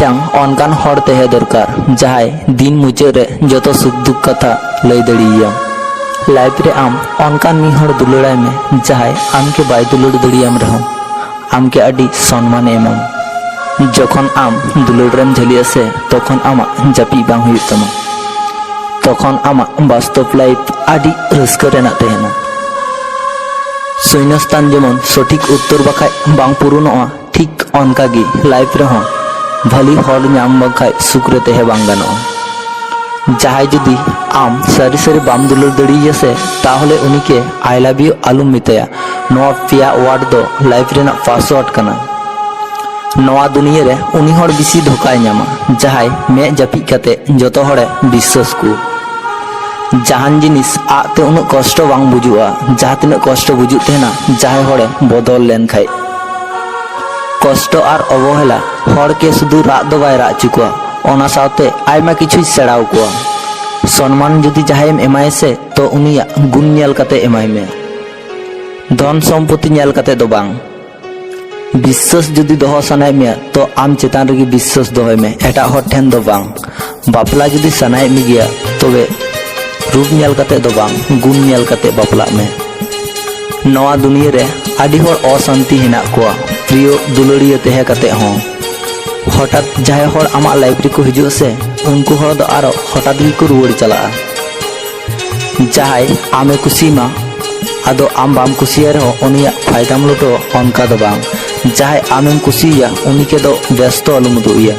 मिट्टांग अनकान हर तहे दरकार जहाय दिन मुचाद रे जतो सुख दुख कथा लई दाड़ियाम। लाइफ रे आम अनकान मी हर दुलाड़ाय में जहाय आमके बाय दुलाड़ दाड़ियाम रहम आमके आडी सम्मान एमाम। जखन आम दुलाड़रेम झलिया से तखन आमा जापि बांग हुयुग तामा, तखन आमा वास्तव लाइफ आडी रस्का रेनाग तहेना। शून्यस्थान जेमन सठिक उत्तर बाखाय बांग पूरणोआ ठीक अनकागे लाइफ रेहं भाली हर नाम बाखाय सुख रे तहे बांग गानोआ। जहाय जुदी आम सारी सारी बाम दुलाड़ दाड़िया से ताहले उनिके आई लव यू आलुम मिताया। नोआ पेया वार्ड दो लाइफ रेना पासवर्ड काना। नोआ दुनिया रे उनी हर बिसी धोखाय नामा जहाय मे जापिद काते जतो हरे विश्वास को। जहान जिनिस आते उन कष्ट बांग बुजुआ जहाँ तीन कष्ट बुजुग तहेना जहाय हरे बदल लेन खाय। कष्ट और अवहेला हर के शुधु राग दो बाय राग चुकुआ ओना साथे आयमा किछु सेड़ाव कुआ। सम्मान जुदी जहायम एमाय से तो उनिया गुण नेल काते एमाय मे, धन सम्पत्ति नेल काते दो बांग। विश्वास जुदी दोहो सानाय मे तो आम चेतान रेगे विश्वास दोहय मे एटा हर ठेन दो बांग। बापला जुदी सानाय मे गिया तबे रूप नेल काते दो बांग गुण नेल काते बापला में। नवा दुनिया रे आडी हर अशांति हेना कुआ प्रिय दुलाड़िया तहे काते हों हठात जहाय हर आमा लाइफ रे को हिजुआ से उनको हर दो आरो हठात गी को रुवाड़ चला। जहाय आमे कुसीमा आदो आम बाम कुसिया रहो उनिया फायदाम लुटो अनका दो बांग। जहाय आमेम कुसिया उनिके दो व्यस्त अलुम दुइया।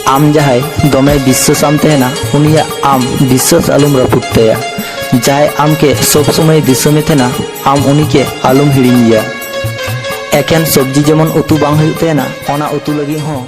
आम जहाय दमे विश्वास आम तहेना उनिया आम विश्वास आलुम रपुटतेया। जहाय आम के सब समय दिशा में तहेना आम उनिके आलुम हिड़िंगिया। एकेन सब्जी जेमन उतु बांग हुयुग तहेना ओना उतु लगी हों